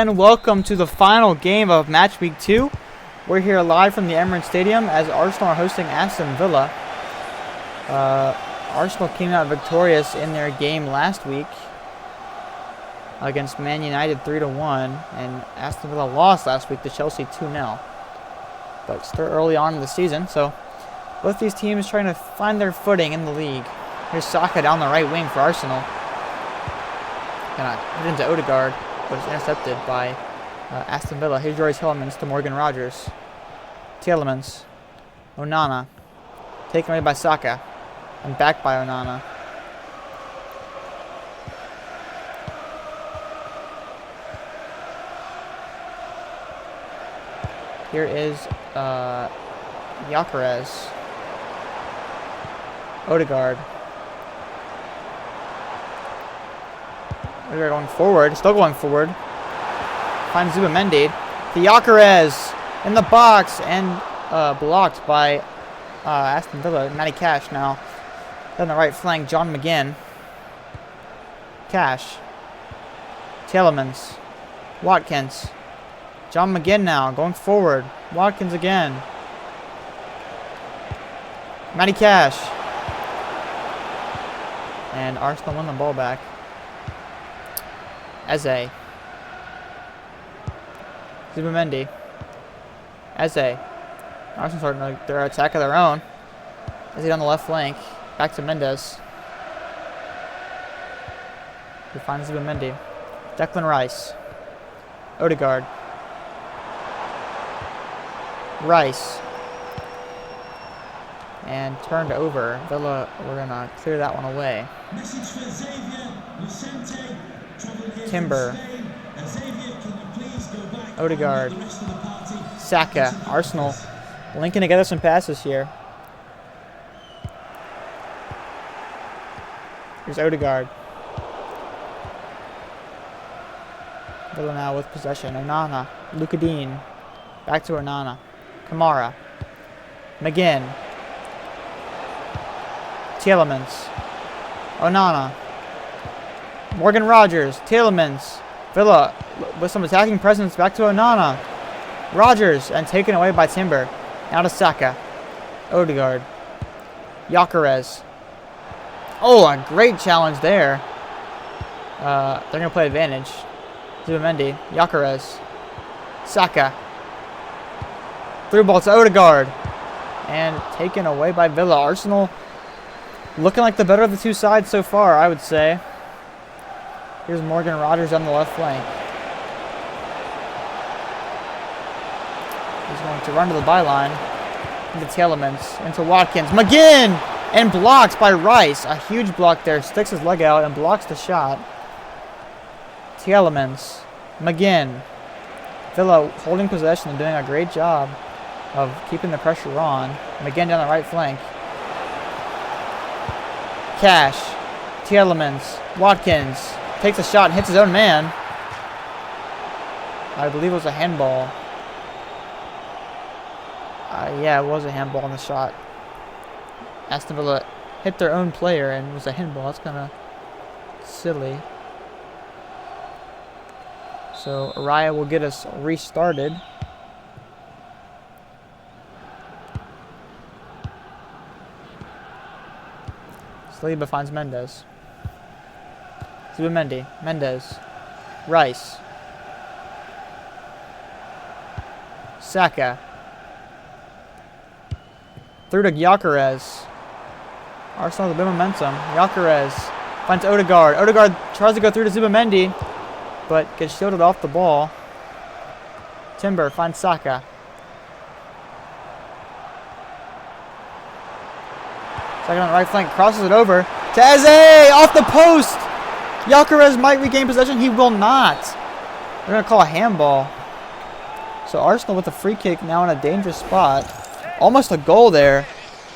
And welcome to the final game of match week 2. We're here live from the Emirates Stadium as Arsenal are hosting Aston Villa. Arsenal came out victorious in their game last week against Man United 3-1, and Aston Villa lost last week to Chelsea 2-0. But still early on in the season, so both these teams trying to find their footing in the league. Here's Saka down the right wing for Arsenal. Gonna hit into Odegaard, but it's intercepted by Aston Villa. Here's Royce Tielemans to Morgan Rogers. Tielemans. Onana. Taken away by Saka. And back by Onana. Here is Gyökeres. Odegaard. Odegaard going forward. Still going forward. Finds Zubamendi. Gyökeres in the box and blocked by Aston Villa. Matty Cash now. Down the right flank, John McGinn. Cash. Tielemans. Watkins. John McGinn now going forward. Watkins again. Matty Cash. And Arsenal won the ball back. Eze. Zubamendi. Eze. Arsenal starting their attack of their own. Eze on the left flank. Back to Mendes. He finds Zubamendi. Declan Rice. Odegaard. Rice. And turned over. Villa, we're going to clear that one away. Timber. Odegaard. Saka. Arsenal linking together some passes here. Here's Odegaard. Villa now with possession. Onana. Luka Dean. Back to Onana. Kamara. McGinn. Tielemans. Onana. Morgan Rogers. Tielemans. Villa with some attacking presence. Back to Onana. Rogers. And taken away by Timber. Now to Saka. Odegaard. Gyökeres. Oh, a great challenge there. They're going to play advantage. Zubamendi. Gyökeres. Saka. Through ball to Odegaard. And taken away by Villa. Arsenal looking like the better of the two sides so far, I would say. Here's Morgan Rogers on the left flank. He's going to run to the byline. Into Tielemans. Into Watkins. McGinn! And blocked by Rice. A huge block there. Sticks his leg out and blocks the shot. Tielemans. McGinn. Villa holding possession and doing a great job of keeping the pressure on. McGinn down the right flank. Cash. Tielemans. Watkins. Takes a shot and hits his own man. I believe it was a handball. Yeah, it was a handball on the shot. Aston Villa hit their own player and it was a handball. That's kind of silly. So Araya will get us restarted. Saliba finds Mendes. Zubamendi. Mendes. Rice. Saka. Through to Gyökeres. Arsenal with a bit of momentum. Gyökeres finds Odegaard. Odegaard tries to go through to Zubamendi, but gets shielded off the ball. Timber finds Saka. Saka on the right flank, crosses it over to Eze! Off the post! Gyökeres might regain possession. He will not. They're going to call a handball. So Arsenal with a free kick now in a dangerous spot. Almost a goal there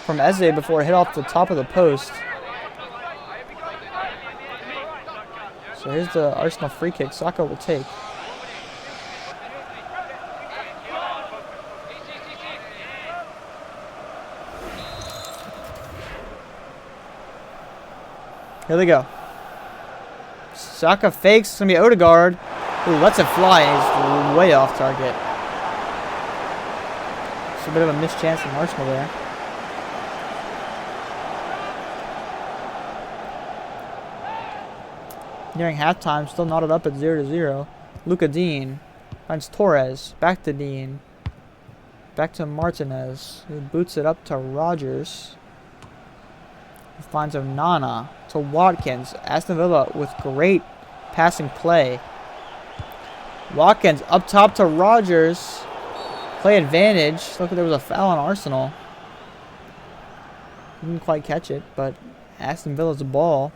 from Eze before it hit off the top of the post. So here's the Arsenal free kick. Saka will take. Here they go. Saka fakes. It's going to be Odegaard. Ooh, lets it fly. He's way off target. It's a bit of a missed chance from Arsenal there. Nearing halftime, still knotted up at 0-0. Luka Dean finds Torres. Back to Dean. Back to Martinez, who boots it up to Rogers. He finds Onana to Watkins. Aston Villa with great passing play. Watkins up top to Rogers. Play advantage. Look, there was a foul on Arsenal. Didn't quite catch it, but Aston Villa's ball.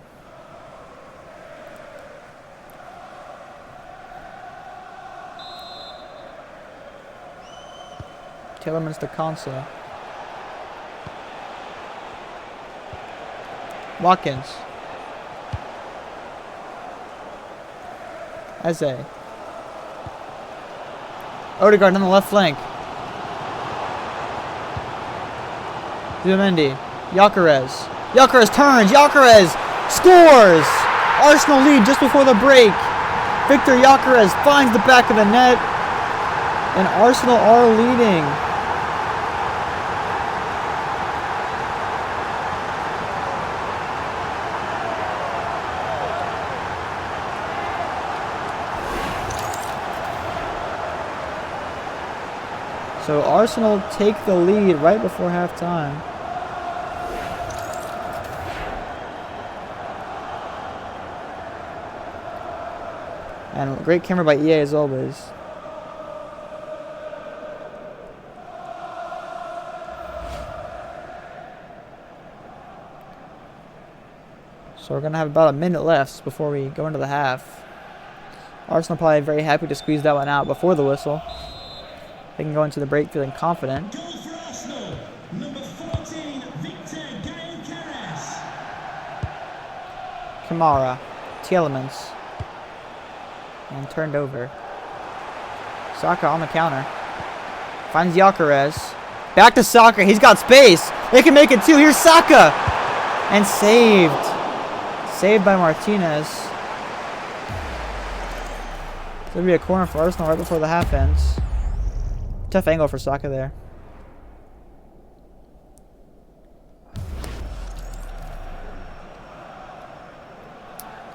Tillemans to Konsa. Watkins. Eze. Odegaard on the left flank. Zubimendi. Gyökeres. Gyökeres turns. Gyökeres scores! Arsenal lead just before the break. Victor Gyökeres finds the back of the net. And Arsenal are leading. So Arsenal take the lead right before halftime. And great camera by EA as always. So we're going to have about a minute left before we go into the half. Arsenal probably very happy to squeeze that one out before the whistle. They can go into the break feeling confident. Goal for Arsenal, number 14, Victor Gyökeres. Kamara, Tillemans, and turned over. Saka on the counter. Finds Gyökeres. Back to Saka. He's got space. They can make it too. Here's Saka. And saved. Saved by Martinez. It's going to be a corner for Arsenal right before the half ends. Tough angle for Saka there.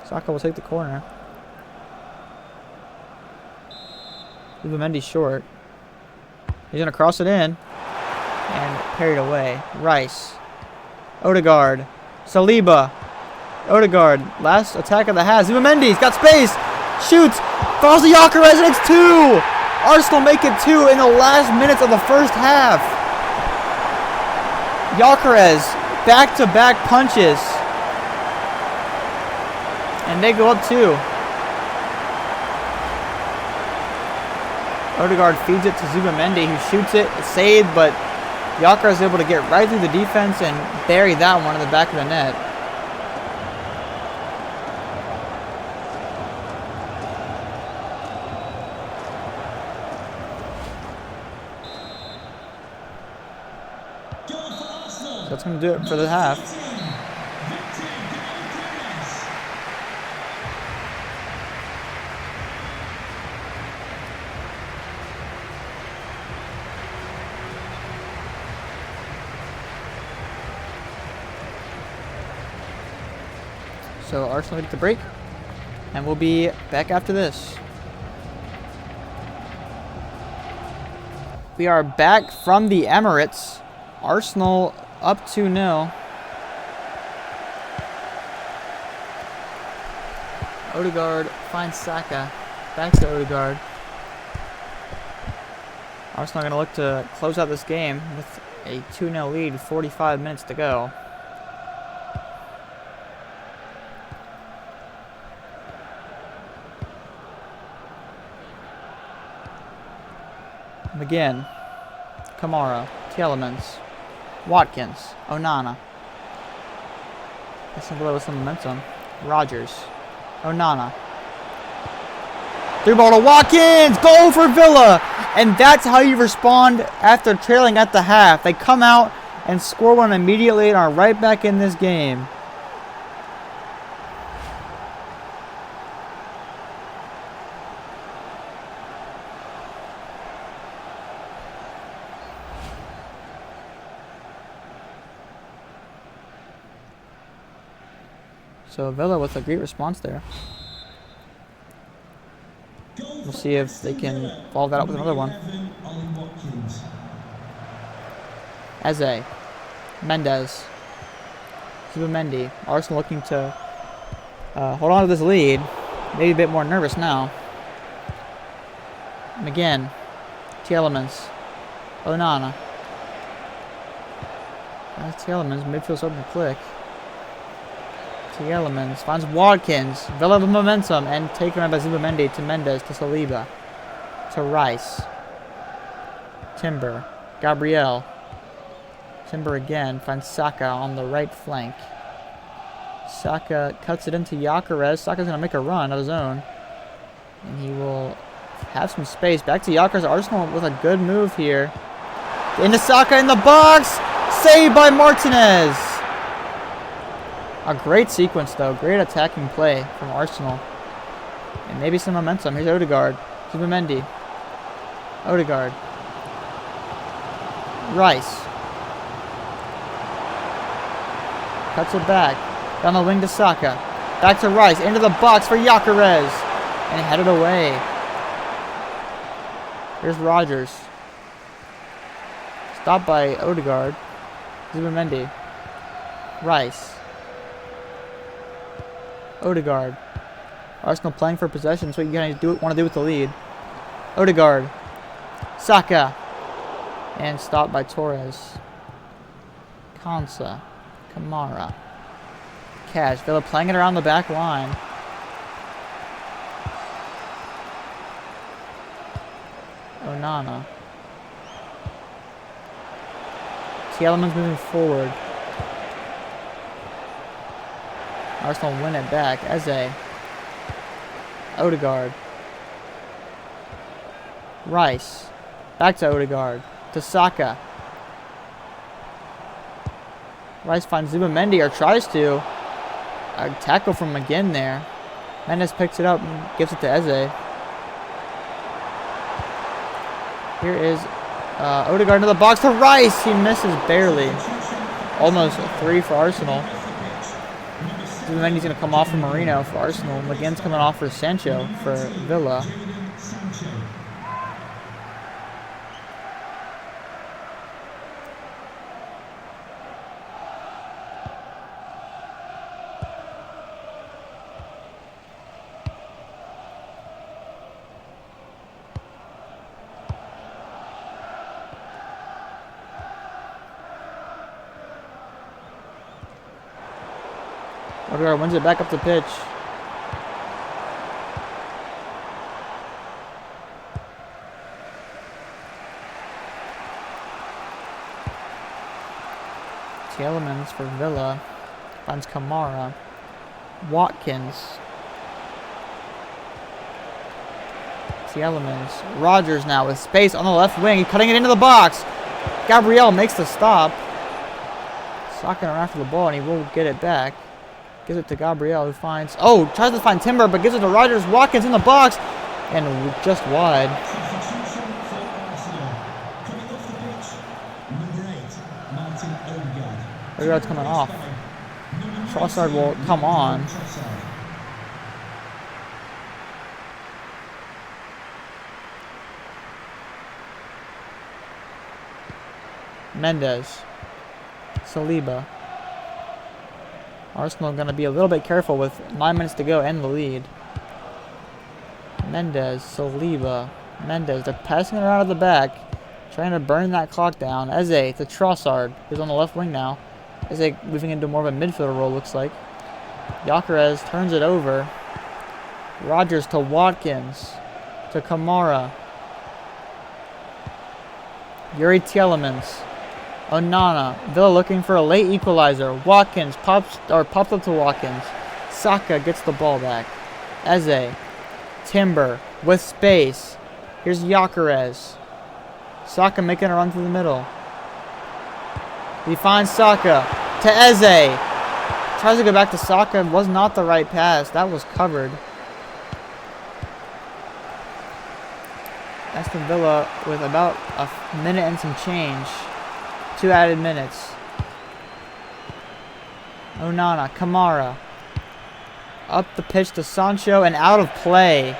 Saka will take the corner. Zubimendi short. He's going to cross it in. And parried away. Rice. Odegaard. Saliba. Odegaard. Last attack of the half. Zubimendi's got space. Shoots. Falls to Gyökeres and it's 2. Arsenal make it 2 in the last minutes of the first half. Gyökeres, back-to-back punches. And they go up 2. Odegaard feeds it to Zubimendi, who shoots it. It's saved, but Gyökeres is able to get right through the defense and bury that one in the back of the net. That's going to do it for the half. So Arsenal take the break, and we'll be back after this. We are back from the Emirates. Arsenal up 2-0. Odegaard finds Saka. Back to Odegaard. Arsenal going to look to close out this game with a 2-0 lead, 45 minutes to go. McGinn. Kamara. Tillemans. Watkins. Onana. Aston Villa with some momentum. Rogers. Onana. Through ball to Watkins! Goal for Villa! And that's how you respond after trailing at the half. They come out and score one immediately and are right back in this game. So Villa with a great response there. We'll see if they can follow that up with another one. Eze. Mendes. Zubimendi. Arsenal looking to hold on to this lead. Maybe a bit more nervous now. McGinn. Tielemans. Onana. Tielemans. Midfield starting to click. Tielemans finds Watkins. Villa with momentum and taken around by Zubimendi to Mendes to Saliba. To Rice. Timber. Gabriel. Timber again finds Saka on the right flank. Saka cuts it into Gyökeres. Saka's going to make a run of his own. And he will have some space. Back to Gyökeres. Arsenal with a good move here. Into Saka in the box. Saved by Martinez. A great sequence, though. Great attacking play from Arsenal. And maybe some momentum. Here's Odegaard. Zubimendi. Odegaard. Rice. Cuts it back. Down the wing to Saka. Back to Rice. Into the box for Gyökeres. And headed away. Here's Rogers. Stopped by Odegaard. Zubimendi. Rice. Odegaard. Arsenal playing for possession. That's what you want to do with the lead. Odegaard. Saka. And stopped by Torres. Konsa. Kamara. Cash. Villa playing it around the back line. Onana. Tielemans moving forward. Arsenal win it back. Eze. Odegaard. Rice. Back to Odegaard. To Saka. Rice finds Zubimendi, or tries to. A tackle from McGinn there. Mendes picks it up and gives it to Eze. Here is Odegaard into the box to Rice. He misses barely. Almost a 3 for Arsenal. Zubimendi's going to come off for Marino for Arsenal. McGinn's coming off for Sancho for Villa. Odegaard wins it back up the pitch. Tielemans for Villa. Finds Kamara. Watkins. Tielemans. Rogers now with space on the left wing. Cutting it into the box. Gabriel makes the stop. Socking around after the ball and he will get it back. Gives it to Gabriel, who finds... Oh, tries to find Timber, but gives it to Rogers. Watkins in the box. And just wide. Odegaard's coming off. Trossard will come on. Mendes. Saliba. Arsenal going to be a little bit careful with 9 minutes to go and the lead. Mendes, Saliba, Mendes. They're passing it around at the back, trying to burn that clock down. Eze to Trossard, who's on the left wing now. Eze moving into more of a midfielder role, looks like. Gyökeres turns it over. Rogers to Watkins, to Kamara. Yuri Tielemans. Onana. Villa looking for a late equalizer. Watkins pops up to Watkins. Saka gets the ball back. Eze. Timber with space. Here's Gyökeres. Saka making a run through the middle. He finds Saka to Eze. Tries to go back to Saka. Was not the right pass. That was covered. Aston Villa with about a minute and some change. 2 added minutes. Onana, Kamara. Up the pitch to Sancho and out of play.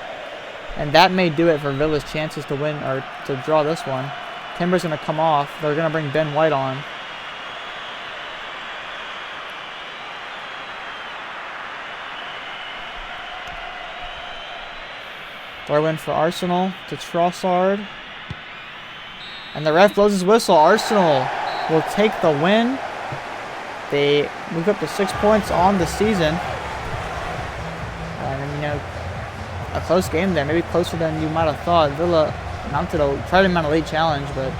And that may do it for Villa's chances to win or to draw this one. Timber's going to come off. They're going to bring Ben White on. Throw-in for Arsenal to Trossard. And the ref blows his whistle. Arsenal will take the win. They move up to 6 points on the season. And, you know, a close game there. Maybe closer than you might have thought. Villa tried to mount a late challenge, but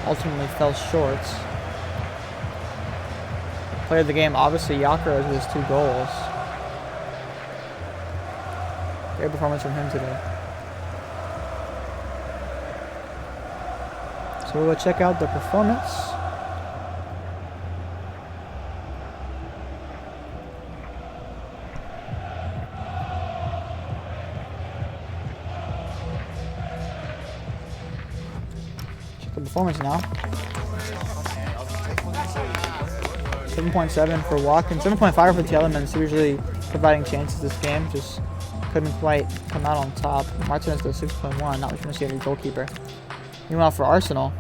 ultimately fell short. Player of the game, obviously, Gyökeres with his 2 goals. Great performance from him today. So we'll go check out the performance. Check the performance now. 7.7 for Watkins, 7.5 for Tielemans, usually providing chances this game. Just couldn't quite come out on top. Martinez to 6.1, not much mistake at goalkeeper. Meanwhile, for Arsenal,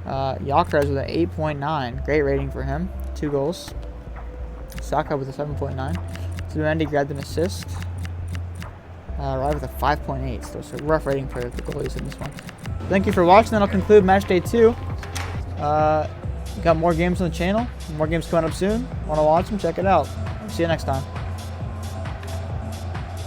Gyökeres with an 8.9. Great rating for him. 2 goals. Saka with a 7.9. Zubemendi grabbed an assist. Right with a 5.8. So it's a rough rating for the goalies in this one. Thank you for watching. That'll conclude match day 2. Got more games on the channel. More games coming up soon. Want to watch them? Check it out. See you next time.